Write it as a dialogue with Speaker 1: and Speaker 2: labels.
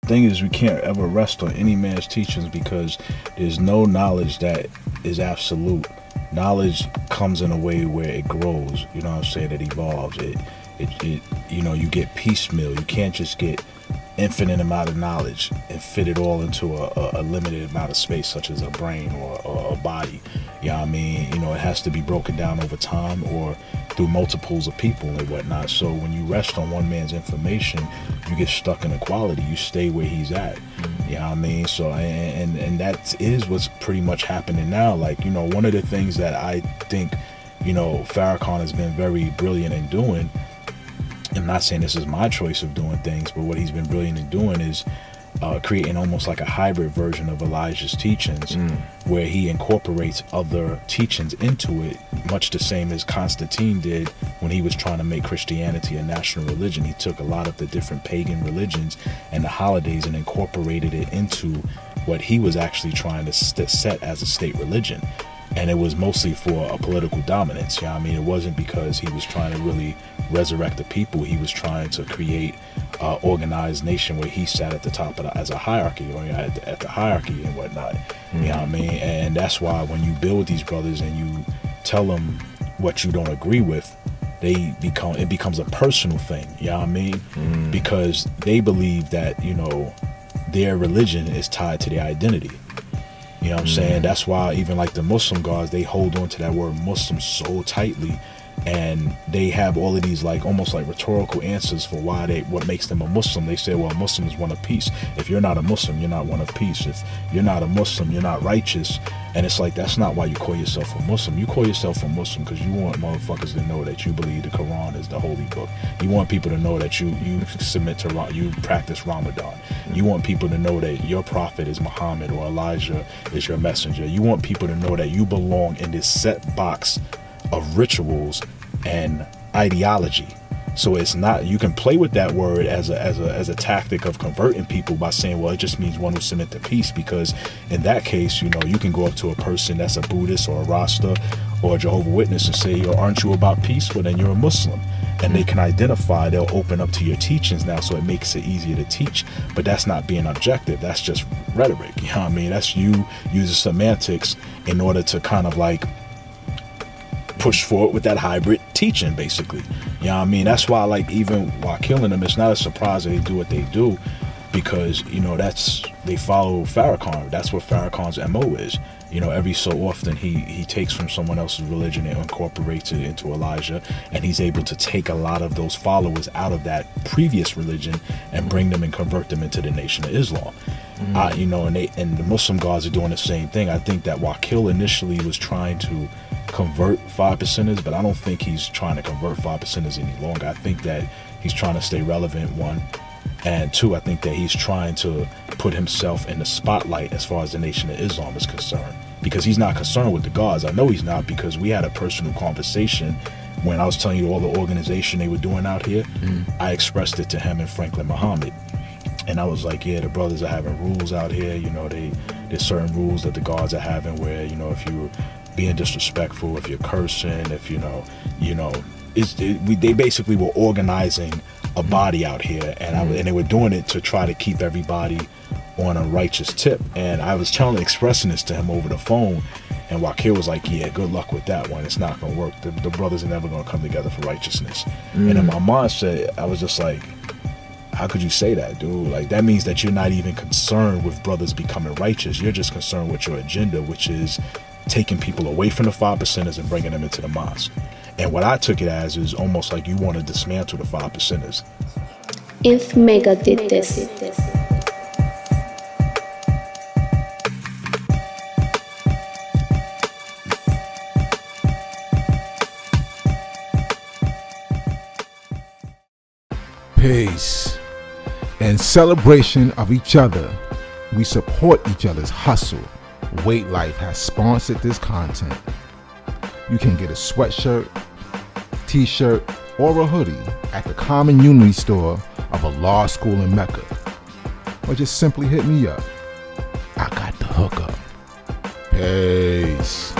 Speaker 1: thing is, we can't ever rest on any man's teachings, because there's no knowledge that is absolute. Knowledge comes in a way where it grows, you know what I'm saying, it evolves, it you know, you get piecemeal. You can't just get infinite amount of knowledge and fit it all into a limited amount of space, such as a brain or a body. You know what I mean? You know, it has to be broken down over time or through multiples of people and whatnot. So when you rest on one man's information, you get stuck in equality. You stay where he's at. You know what I mean? So, and that is what's pretty much happening now. Like, you know, one of the things that I think, you know, Farrakhan has been very brilliant in doing, I'm not saying this is my choice of doing things, but what he's been brilliant in doing is creating almost like a hybrid version of Elijah's teachings, where he incorporates other teachings into it, much the same as Constantine did when he was trying to make Christianity a national religion. He took a lot of the different pagan religions and the holidays and incorporated it into what he was actually trying to set as a state religion. And it was mostly for a political dominance. You know what I mean? It wasn't because he was trying to really resurrect the people. He was trying to create an organized nation where he sat at the top of as a hierarchy, or at the hierarchy and whatnot. You know what I mean? And that's why when you build these brothers and you tell them what you don't agree with, it becomes a personal thing. You know what I mean? Because they believe that, you know, their religion is tied to their identity. You know what I'm saying? That's why even like the Muslim guards, they hold on to that word Muslim so tightly, and they have all of these like almost like rhetorical answers for what makes them a Muslim. They say, well, a Muslim is one of peace. If you're not a Muslim, you're not one of peace. If you're not a Muslim, you're not righteous. And it's like, that's not why you call yourself a Muslim. You call yourself a Muslim because you want motherfuckers to know that you believe the Quran is the holy book. You want people to know that you practice Ramadan. You want people to know that your prophet is Muhammad or Elijah is your messenger. You want people to know that you belong in this set box of rituals and ideology. So it's not, you can play with that word as a tactic of converting people by saying, well, it just means one who submit to peace, because in that case, you know, you can go up to a person that's a Buddhist or a Rasta or a Jehovah's Witness and say, yo, aren't you about peace? Well, then you're a Muslim. And they can identify, they'll open up to your teachings now, so it makes it easier to teach. But that's not being objective, that's just rhetoric. You know what I mean? That's you using semantics in order to kind of like push forward with that hybrid teaching, basically. You know what I mean? That's why, like, even while killing them, it's not a surprise that they do what they do, because, you know, they follow Farrakhan. That's what Farrakhan's MO is. You know, every so often he takes from someone else's religion and incorporates it into Elijah, and he's able to take a lot of those followers out of that previous religion and bring them and convert them into the Nation of Islam. You know, and the Muslim guards are doing the same thing. I think that Wakil initially was trying to convert 5%ers, but I don't think he's trying to convert 5%ers any longer. I think that he's trying to stay relevant, one, and two, I think that he's trying to put himself in the spotlight as far as the Nation of Islam is concerned, because he's not concerned with the guards. I know he's not, because we had a personal conversation when I was telling you all the organization they were doing out here. I expressed it to him and Franklin Muhammad, and I was like, yeah, the brothers are having rules out here. You know, there's certain rules that the guards are having where, you know, if you're being disrespectful, if you're cursing, if they basically were organizing a body out here, and they were doing it to try to keep everybody on a righteous tip. And I was expressing this to him over the phone, and Wakil was like, yeah, good luck with that one. It's not gonna work. The brothers are never gonna come together for righteousness. And in my mindset, I was just like, how could you say that, dude? Like, that means that you're not even concerned with brothers becoming righteous. You're just concerned with your agenda, which is taking people away from the 5%ers and bringing them into the mosque. And what I took it as is almost like you want to dismantle the 5%ers.
Speaker 2: If Mecca did this.
Speaker 3: Peace. In celebration of each other, we support each other's hustle. Weight Life has sponsored this content. You can get a sweatshirt, t-shirt, or a hoodie at the Common Unity store of a law school in Mecca. Or just simply hit me up. I got the hookup. Peace.